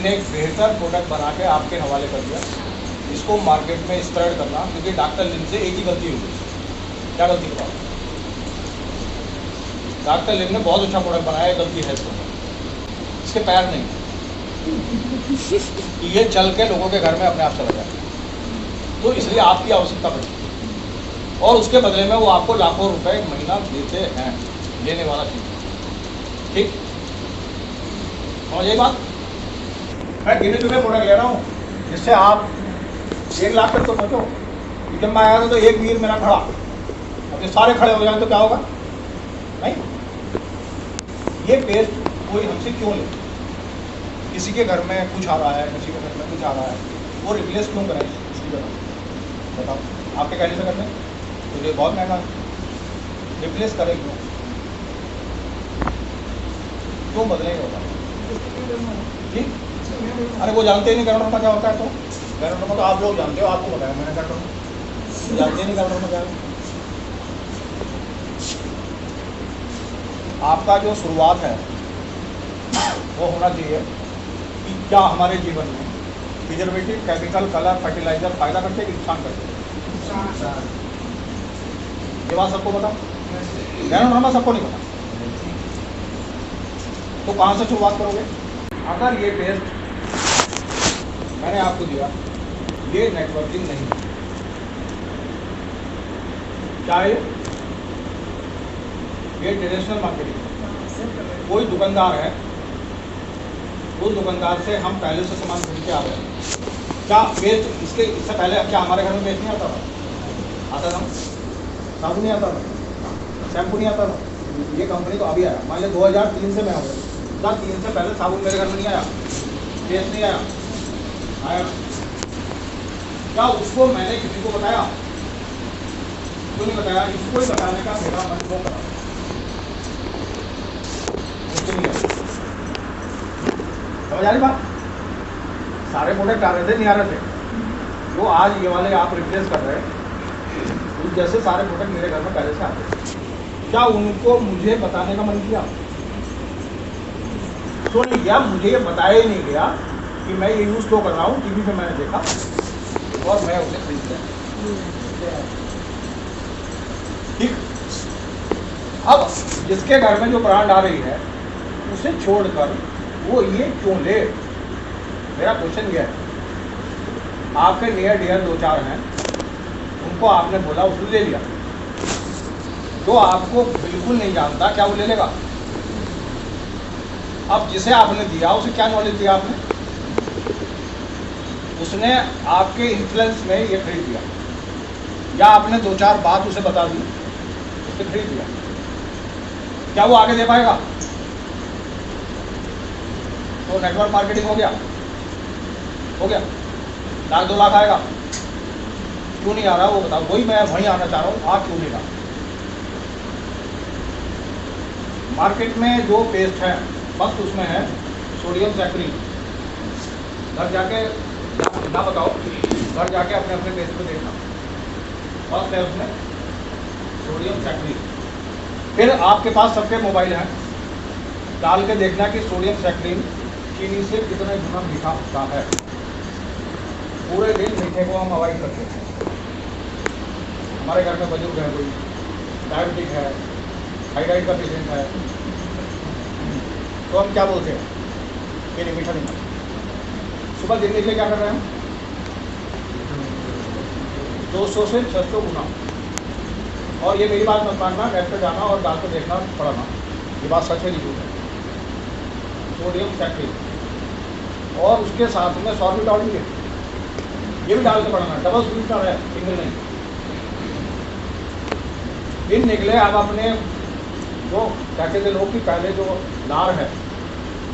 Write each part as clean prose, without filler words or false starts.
हमने एक बेहतर प्रोडक्ट बना के आपके हवाले कर दिया। इसको मार्केट में स्प्रेड करना, क्योंकि डॉक्टर लिन से एक ही गलती हुई। क्या गलती बताओ? डॉक्टर लिन ने बहुत अच्छा प्रोडक्ट बनाया, गलती है इसको, इसके पैर नहीं ये चल के लोगों के घर में अपने आप चला जाए, तो इसलिए आपकी आवश्यकता पड़ती है और उसके बदले में वो आपको लाखों रुपए महीना देते हैं, लेने वाला चीज। ठीक समझ ये बात? मैं गिने चुके प्रोडक्ट ले रहा हूँ जिससे आप 1 लाख तक तो सोचो। जब मैं आया था तो एक वीर मेरा खड़ा, अब ये सारे खड़े हो जाए तो क्या होगा? नहीं। ये पेस्ट कोई हमसे क्यों ले? किसी के घर में कुछ आ रहा है, किसी के घर में कुछ आ रहा है, वो रिप्लेस क्यों करें इसकी जगह? बताओ, आपके कहने से करते हैं तो ये बहुत महंगा है, रिप्लेस करें क्यों? क्यों बदलेंगे होगा? ठीक। अरे वो जानते ही नहीं गैरोडर्मा क्या होता है, तो गैरोडर्मा तो आप लोग जानते हो, आपको बताया मैंने गैरोडर्मा, जानते नहीं गैरोडर्मा क्या है। आपका जो शुरुआत है वो होना चाहिए कि क्या हमारे जीवन में प्रिजर्वेटिव, केमिकल, कलर, फर्टिलाइजर फायदा करते हैं कि नुकसान करते हैं? ये बात सबको बताओ, गैरोडर्मा सबको नहीं पता, तो कहाँ से शुरुआत करोगे? अगर ये पेस्ट मैंने आपको दिया, ये नेटवर्किंग नहीं है। क्या है ये? Traditional marketing. कोई दुकानदार है, उस दुकानदार से हम पहले से सामान खरीद के आ रहे हैं। क्या पेस्ट इससे पहले क्या हमारे घर में पेस्ट नहीं आता था? आता था। साबुन नहीं आता था, शैम्पू नहीं आता था। ये कंपनी तो अभी आया, मान लिया 2003 से मैं हूँ, 2003 से पहले साबुन मेरे घर में नहीं आया, पेस्ट नहीं आया। आया क्या? उसको मैंने किसी को बताया? क्यों नहीं बताया? इसको ही बताने का मेरा मन क्यों करा? समझ आ रही बात? सारे प्रोडक्ट आ रहे थे, नहीं आ रहे थे, जो आज ये वाले आप रिप्लेस कर रहे हैं, जैसे सारे प्रोडक्ट मेरे घर में पहले से आते हैं। क्या उनको मुझे बताने का मन किया? तो नहीं किया, मुझे ये बताया ही नहीं गया कि मैं ये यूज़ तो कर रहा हूँ, टीवी पे मैंने देखा और मैं उसे खरीद लिया। ठीक। अब जिसके घर में जो ब्रांड आ रही है उसे छोड़कर वो ये क्यों ले? मेरा क्वेश्चन ये है। आपके नियर डियर 2-4 हैं, उनको आपने बोला, उसने ले लिया। जो आपको बिल्कुल नहीं जानता, क्या वो ले लेगा? अब जिसे आपने दिया उसे क्या नॉलेज दिया आपने? उसने आपके इन्फ्लुएंस में ये खरीद दिया, या आपने 2-4 बात उसे बता दी, उसने खरीद दिया। क्या वो आगे दे पाएगा? तो नेटवर्क मार्केटिंग हो गया, हो गया। 1-2 लाख आएगा, क्यों नहीं आ रहा वो बताओ? वही मैं वहीं आना चाह रहा हूँ, आप क्यों नहीं रहा? मार्केट में जो पेस्ट है फर्स्ट उसमें है सोडियम सैक्रिन। घर जाके ना बताओ, घर जाके अपने अपने पेस्ट पे देखना, फर्स्ट है उसमें सोडियम सैक्रिन। फिर आपके पास सबके मोबाइल हैं, डाल के देखना कि सोडियम सैक्रिन चीनी से कितने गुना मीठा होता है। पूरे दिन मीठे को हम अवॉइड करते हैं। हमारे घर में बुजुर्ग है, कोई डायबिटिक है, थायराइड का पेशेंट है, तो हम क्या बोलते हैं? ये नहीं, मीठा नहीं। सुबह गिनने के लिए क्या कर रहे हैं हम? 200 से 600 गुना। और ये मेरी बात मत मानना, नेट पर जाना और डाल कर देखना, पढ़ना, ये बात सच है नहीं झूठ है। सोडियम सैक्रिन और उसके साथ में सॉर्बिट डालेंगे, ये भी डाल के पढ़ना। डबल स्वीटनर है, सिंगल नहीं। इन निकले अब अपने जो कहते थे लोग कि पहले जो नार है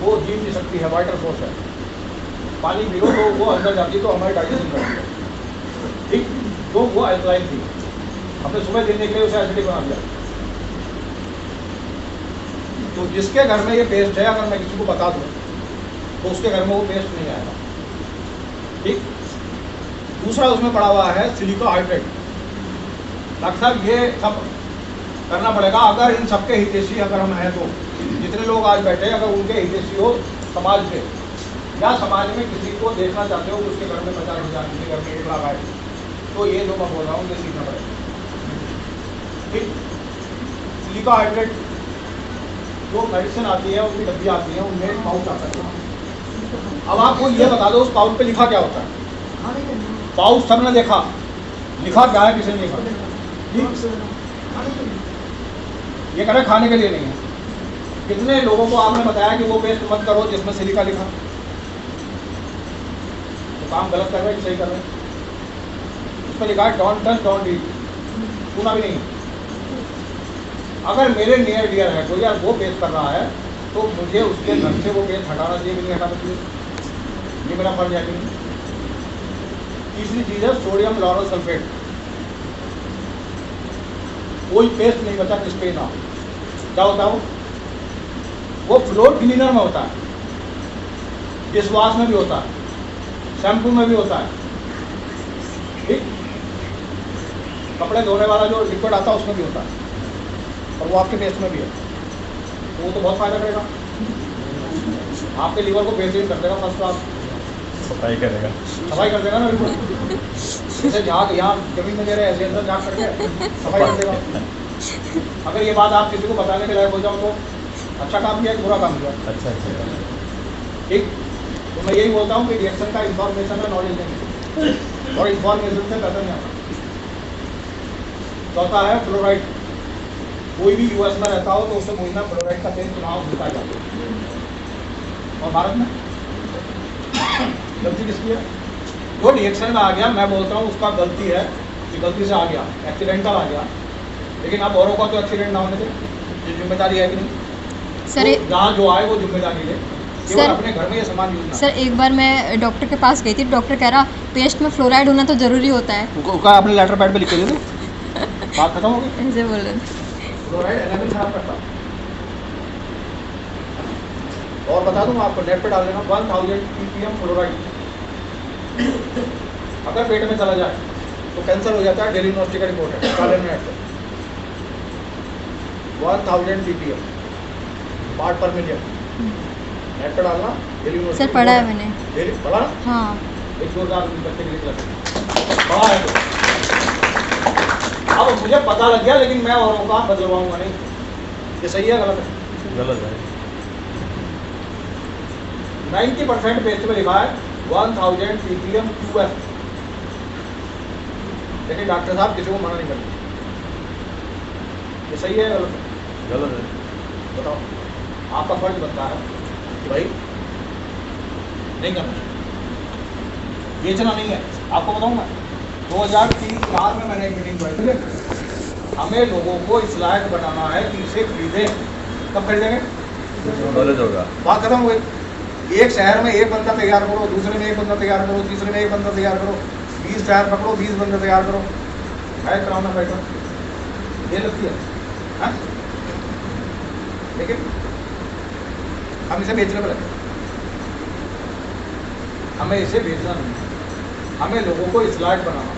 वो जीव की शक्ति है, वाइटल सोर्स है। पानी पियो तो वो अंदर जाती तो हमारे डाइजेशन करती है। ठीक, तो वो अल्कलाइन थी, हमने सुबह दिन निकले उसे एसिडिक बना दिया। तो जिसके घर में ये पेस्ट है, अगर मैं किसी को बता दूं तो उसके घर में वो पेस्ट नहीं आएगा। ठीक। दूसरा उसमें पड़ा हुआ है सिलिका हाइड्रेट। डॉक्टर साहब ये सब करना पड़ेगा अगर इन सबके हितैषी अगर हम हैं तो। जितने लोग आज बैठे अगर उनके हितैषी हो समाज के, या समाज में किसी को देखना चाहते हो कि उसके घर में 50,000, किसी घर में 1 लाख आए, तो ये जो मैं बोल रहा हूँ ये सीखना पड़ेगा। ठीक, सिलिका हाइड्रेट जो मेडिसिन आती है, उसकी डब्बी आती है, उनमें एक पाउच आता है। अब आपको ये बता दो उस पाउच पे लिखा क्या होता है। पाउच सबने देखा, लिखा क्या है किसी ने लिखा? ये कह रहे खाने के लिए नहीं है। कितने लोगों को आपने बताया कि वो पेस्ट मत करो जिसमें सिलिका लिखा? तो काम गलत कर रहे हैं कि सही कर रहे हैं? उस पर लिखा है डोंट टच डोंट ईट, सुना भी नहीं। अगर मेरे नियर डियर है कोई यार वो पेस्ट कर रहा है, तो मुझे उसके घर से वो पेस्ट हटाना चाहिए कि नहीं हटाना चाहिए? ये मेरा फर्ज है कि नहीं? तीसरी चीज़ है सोडियम लॉरल सल्फेट। कोई पेस्ट नहीं बचा जिस पे ना हो। क्या होता है वो फ्लोर क्लीनर में होता है, डिश वॉश में भी होता है, शैम्पू में भी होता है, ठीक, कपड़े धोने वाला जो लिक्विड आता है उसमें भी होता है, और वो आपके पेस्ट में भी है। तो वो तो बहुत फायदा करेगा, आपके लीवर को बेहतरीन कर देगा, फर्स्ट क्लास सफाई करेगा, सफाई कर देगा ना बिल्कुल। जैसे झाग यहाँ जमीन में दे रहे हैं ऐसे अंदर झाग करके सफाई कर देगा। अगर ये बात आप किसी को बताने के लायक हो जाओ तो अच्छा काम किया कि बुरा काम किया? अच्छा। ठीक, तो मैं यही बोलता हूँ कि रिएक्शन का इंफॉर्मेशन है, नॉलेज नहीं, और इंफॉर्मेशन से पैसा नहीं आता। चौथा है फ्लोराइड। कोई भी यूएस में रहता हो तो उसे महीना फ्लोराइड का तेल चुनाव होता जाता है। और भारत में गलती किसकी है? जो रिएक्शन में आ गया, मैं बोलता हूँ उसका गलती है कि गलती से आ गया, एक्सीडेंटल आ गया, लेकिन अब औरों का तो एक्सीडेंट ना होने दे, ये जिम्मेदारी है कि नहीं? सर तो जहाँ जो आए वो जिम्मेदारी ले, केवल सर अपने घर में ये सामान यूज ना। सर एक बार मैं डॉक्टर के पास गई थी, डॉक्टर कह रहा पेस्ट में फ्लोराइड होना तो जरूरी होता है। उनका आपने लेटर पैड पे लिख के दे दो, बात खत्म हो गई। ऐसे बोल रहे थे। फ्लोराइड एनामिल खराब करता। और बता दूँ आपको, नेट पे डाल देना 1000 ppm फ्लोराइड अगर पेट में चला जाए तो कैंसर हो जाता है। डेली यूनिवर्सिटी का रिपोर्ट है, काले नेट पे 1000 ppm पार्ट पर मिलियन नेट पे डालना। डेली यूनिवर्सिटी सर पढ़ा है मैंने। डेली पढ़ा ना? हाँ। एक जोरदार बच्चे के लिए पढ़ा है तो। अब मुझे पता लग गया, लेकिन मैं औरों का बदलवाऊंगा नहीं। ये सही है गलत है? गलत है। 90% पेस्ट में लिखा है 1000 ppm QF, लेकिन डॉक्टर साहब किसी को मना नहीं करते। ये सही है गलत है? गलत है। बताओ, आपका फर्ज बनता है कि भाई नहीं करना, बेचना नहीं है। आपको बताऊँ मैं 2003-4 में मैंने एक मीटिंग की थी। हमें लोगों को इस लायक बनाना है कि इसे खरीदें। कब खरीदेंगे? नॉलेज होगा। बात खत्म हो गई। एक शहर में एक बंदा तैयार करो, दूसरे में एक बंदा तैयार करो, तीसरे में एक बंदा तैयार करो, 20 शहर पकड़ो, 20 बंदे तैयार करो, है कराना बैठो, ये लगती है, हाँ? लेकिन हम इसे बेचने पर लगे। हमें इसे बेचना नहीं है, हमें लोगों को इस लायक बनाना।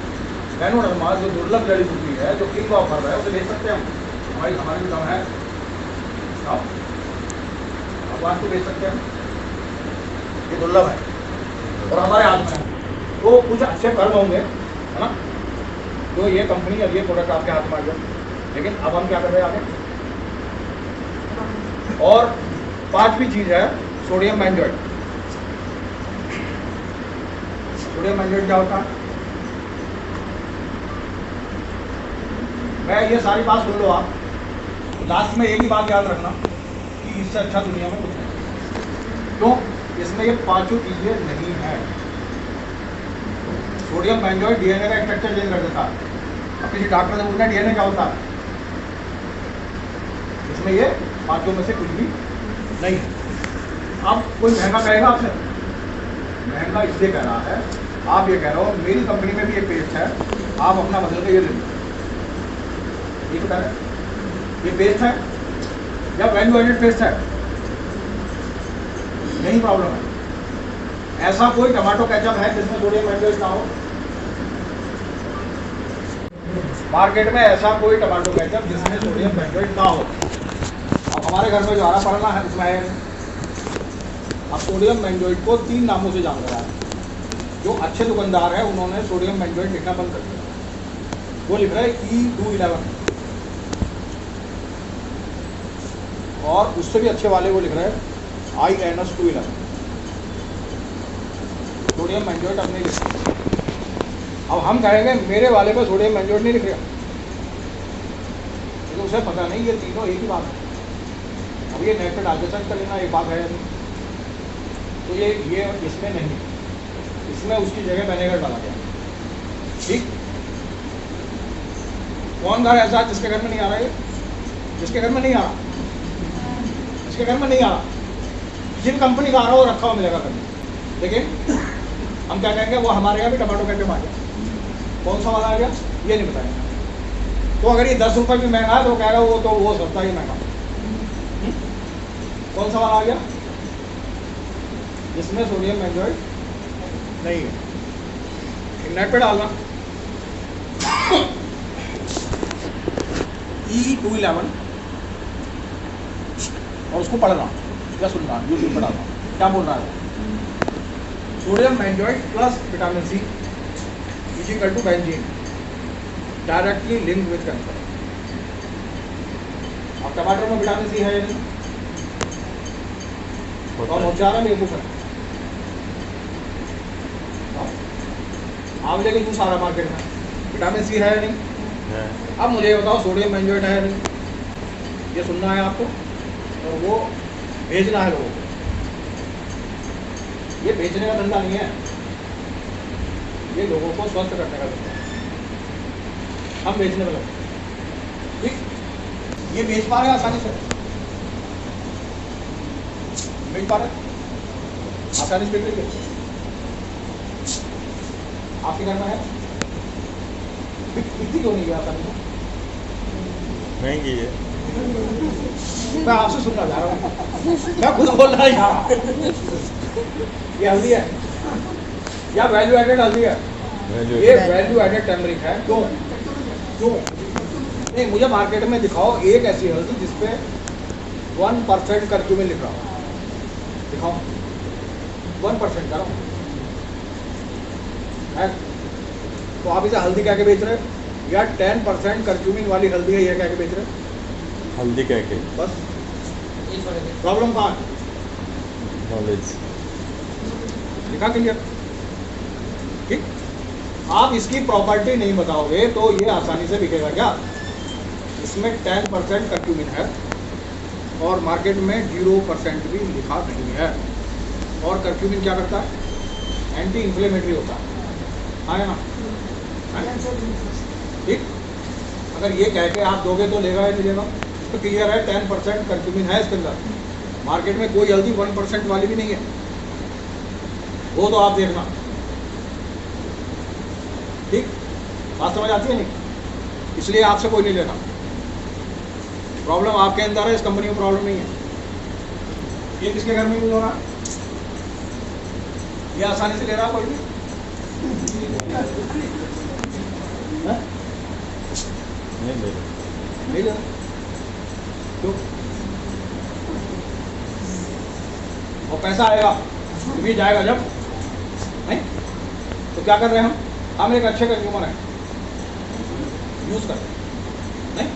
मैनोडर्मा जो दुर्लभ जड़ी बूटी है, जो किंग ऑफ हर्ब है, उसे बेच सकते हैं हम। हमारी भी दम है, भगवान को बेच सकते हैं। ये दुर्लभ है और हमारे हाथ में है। तो कुछ अच्छे कर्म होंगे, है ना, तो ये कंपनी अब ये प्रोडक्ट आपके हाथ में आ गया। लेकिन अब हम क्या कर रहे हैं आगे? और पांचवी चीज है सोडियम बेंजोएट। सोडियम बेंजोएट क्या होता है? मैं ये सारी बात सुन लो आप, लास्ट में एक ही बात याद रखना कि इससे अच्छा दुनिया में कुछ नहीं। तो इसमें ये पांचों चीजें नहीं है। सोडियम बेंजोएट डीएनए का स्ट्रक्चर चेंज कर देता है। अब किसी डॉक्टर से पूछना डीएनए क्या होता है, इसमें ये पांचों में से कुछ भी नहीं है। अब कोई महंगा कहेगा आपसे, महंगा इसलिए कह रहा है, आप ये कह रहे हो मेरी कंपनी में भी एक पेस्ट है, आप अपना बदल के ये ले लो। ये तो कह रहे हैं ये पेस्ट है या वैल्यू एडेड पेस्ट है, यही प्रॉब्लम है। ऐसा कोई टमाटो केचप है जिसमें सोडियम बेंजोएट ना हो? मार्केट में ऐसा कोई टमाटो केचप जिसमें सोडियम बेंजोएट ना हो। अब हमारे घर में जो हरा पड़ना है उसमें है, अब सोडियम बेंजोएट को 3 नामों से जान रहा है। जो अच्छे दुकानदार हैं उन्होंने सोडियम बेंजोएट लिखना बंद कर दिया। वो लिख रहा है E211, और उससे भी अच्छे वाले वो लिख रहे हैं INS211। सोडियम बेंजोएट अपने लिख रहे। अब हम कहेंगे मेरे वाले पे सोडियम बेंजोएट नहीं लिख रहा, तो उसे पता नहीं ये तीनों एक ही बात है। अब ये नेट पे डाल के सर्च कर लेना, एक बात है नहीं। तो ये इसमें नहीं, इसमें उसकी जगह विनेगर डाला गया। ठीक, कौन घर ऐसा जिसके घर में नहीं आ रहा है? जिसके घर में नहीं आ रहा, जिसके घर में नहीं आ रहा, जिन कंपनी का आ रहा हो रखा हुआ मिलेगा कभी। लेकिन हम क्या कहेंगे, वो हमारे यहाँ भी टमाटो केचप आ गया, कौन सा वाला आ गया ये नहीं बताएंगे। तो अगर ये 10 रुपये भी महंगा है तो कहेगा वो तो वो सस्ता ही महंगा। कौन सा वाला आ गया जिसमें सोडियम बेंजोएट नहीं है? नेट पे डालना E211 और उसको पढ़ना या सुनना, यूट्यूब पर डालना क्या बोल रहा है। Sodium benzoate plus vitamin C is equal to benzene directly link with cancer. अब टमाटर में विटामिन सी है या नहीं? कौन होशियार है बेवकूफ है? आंवले के जूस आ रहा मार्केट में, विटामिन सी है या नहीं? अब मुझे ये बताओ सोडियम बेंजोएट है या नहीं? ये सुनना है आपको और वो भेजना है लोगों को। ये बेचने का धंधा नहीं है, ये लोगों को स्वस्थ करने का धंधा है। हम बेचने वाले ठीक, ये बेच पा रहे हैं आसानी से, बेच पा रहे आसानी से बेच रही है। आपके घर में है, बिकती क्यों नहीं है आसानी से? महंगी है। मैं आपसे सुनना चाह रहा हूँ, मैं खुद बोल रहा है। ये हल्दी है या वैल्यू एडेड हल्दी है? ये वैल्यू एडेड टर्मरिक है। क्यों क्यों नहीं? मुझे मार्केट में दिखाओ एक ऐसी हल्दी जिसपे 1% कर्क्यूमिन लिख रहा हो, दिखाओ 1% करो है। तो आप इसे हल्दी कह के बेच रहे हो या 10% कर्क्यूमिन वाली हल्दी है ये कह के बेच रहे हो? हल्दी कह के। बस प्रॉब्लम कहाँ है? नॉलेज लिखा क्लियर। ठीक, आप इसकी प्रॉपर्टी नहीं बताओगे तो ये आसानी से बिकेगा क्या? इसमें 10% कर्क्यूमिन है और मार्केट में 0% भी लिखा नहीं है। और कर्क्यूमिन क्या करता है? एंटी इन्फ्लेमेटरी होता है ना? ठीक, अगर ये कह के आप दोगे तो लेगा या नहीं लेगा? तो क्लियर है 10% कर्क्यूमिन है इसके अंदर। मार्केट में कोई जल्दी 1% वाली भी नहीं है, वो तो आप देखना। ठीक, बात समझ आती है नहीं? इसलिए आपसे कोई नहीं लेना। प्रॉब्लम आपके अंदर है, इस कंपनी में प्रॉब्लम नहीं है। ये किसके घर में यूज हो रहा है? ये आसानी से ले रहा है कोई भी? नहीं ले नहीं ले रहा। क्यों? और पैसा आएगा भी जाएगा जब नहीं। तो क्या कर रहे हैं हम एक अच्छे कंज्यूमर हैं, यूज कर रहे हैं नहीं,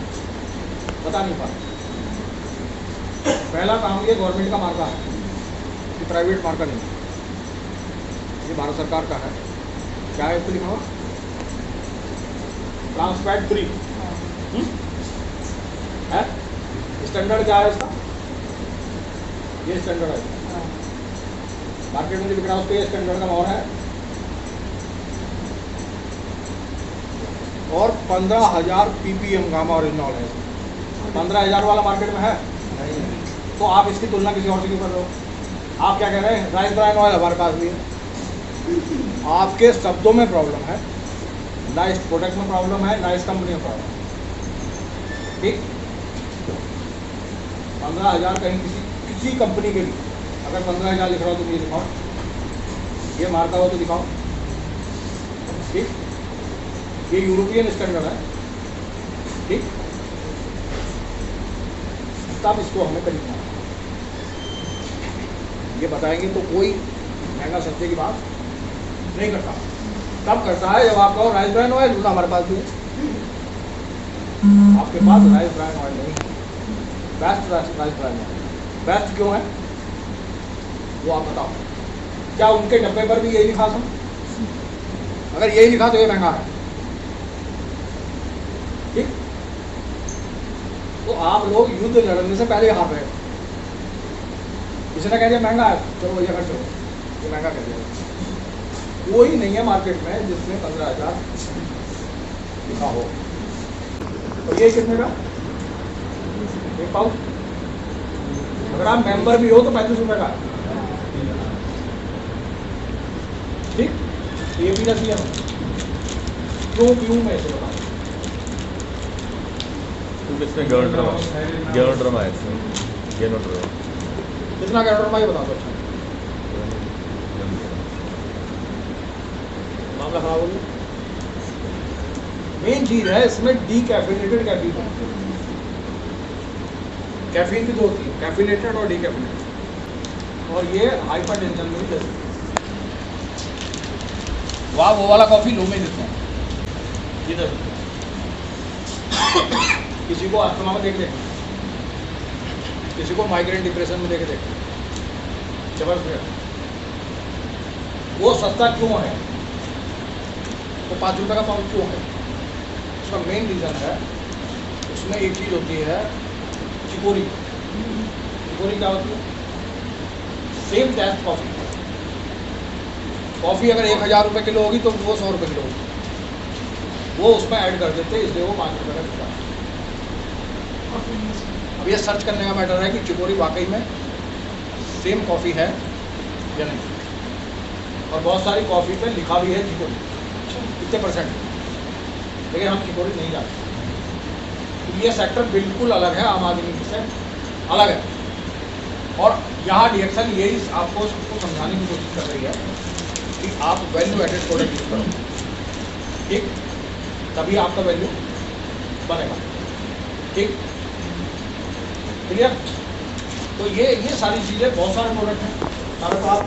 बता नहीं पा रहे। पहला काम ये गवर्नमेंट का मार्का है, ये प्राइवेट मार्का नहीं, ये भारत सरकार का है। क्या है इसको लिखा हुआ? ट्रांसफैट फ्री है। स्टैंडर्ड क्या है इसका? ये स्टैंडर्ड है। मार्केट में जो बिक रहा है उस पर स्टैंडर्ड का मोहर है। और 15,000 ppm गामा ओरिजिनल है। 15,000 वाला मार्केट में है नहीं। तो आप इसकी तुलना किसी और से क्यों कर रहे हो? आप क्या कह रहे हैं? राइस ब्रांड ऑयल हमारे पास भी है। आपके शब्दों में प्रॉब्लम है, ना इस प्रोडक्ट में प्रॉब्लम है, ना इस कंपनी में प्रॉब्लम है। ठीक, 15,000 कहीं किसी कंपनी के लिए अगर 15,000 लिख रहा हो तो ये दिखाओ, ये मार्का हो तो दिखाओ। ठीक, ये यूरोपियन स्टैंडर्ड है। ठीक, तब इसको हमें खरीदना है। ये बताएंगे तो कोई महंगा सस्ते की बात नहीं करता। तब करता है जब आप कहो राइस ब्रांड ऑयल ना हमारे पास भी है। आपके पास राइस ब्रांड ऑयल नहीं है, best rice brand oil. Best क्यों है वो आप बताओ। क्या उनके डब्बे पर भी यही लिखा था? अगर यही लिखा तो ये महंगा है, ठीक। तो आप लोग युद्ध लड़ने से पहले हार रहे हो। किसी ने कह दिया महंगा है, चलो ये खर्च हो, ये महंगा कर दिया। कोई नहीं है मार्केट में जिसमें 15,000 लिखा हो। तो ये कितने का एक पाउच? अगर आप मेंबर भी हो तो 35 रुपए का है, ठीक। ये भी चाहिए हम क्यों पीऊँ मैं इसे बताऊँ। इसमें गेनो ड्रामा है इसमें, गेनो ड्रामा कितना कैलोरी ये बता दो। अच्छा मामला खराब हो गया। मेन चीज है इसमें डीकैफिनेटेड कैफीन। कैफीन भी दो होती है, कैफिनेटेड और डीकैफिनेटेड। और ये हाइपर टेंशन में भी दे सकती है। वाह वो वाला कॉफी लो में देते हैं इधर। किसी को अस्थमा में देख देखो, किसी को माइग्रेन डिप्रेशन में देखे देखो, जबरदस्त। वो सस्ता क्यों है तो 5 रुपये का पाउच क्यों है? उसका मेन रीज़न है उसमें एक चीज़ होती है चिकोरी। चिकोरी क्या होती है? Same taste coffee. कॉफ़ी अगर 1,000 रुपये किलो होगी तो वो 100 रुपये किलो होगी। वो उसमें ऐड कर देते इसलिए वो 5 रुपये का बिकता है। अब ये सर्च करने का मैटर है कि चिकोरी वाकई में सेम कॉफ़ी है या नहीं। और बहुत सारी कॉफ़ी पे लिखा भी है चिकोरी कितने परसेंट, लेकिन हम चिकोरी नहीं जानते। तो ये सेक्टर बिल्कुल अलग है, आम आदमी से अलग है। और यहाँ डिएक्शन यही आपको सबको समझाने की कोशिश कर रही है कि आप वैल्यू एडेड प्रोडक्ट यूज करो, ठीक। तभी आपका वैल्यू बनेगा, ठीक, क्लियर। तो ये सारी चीज़ें बहुत सारे प्रोडक्ट हैं। सारे तो आप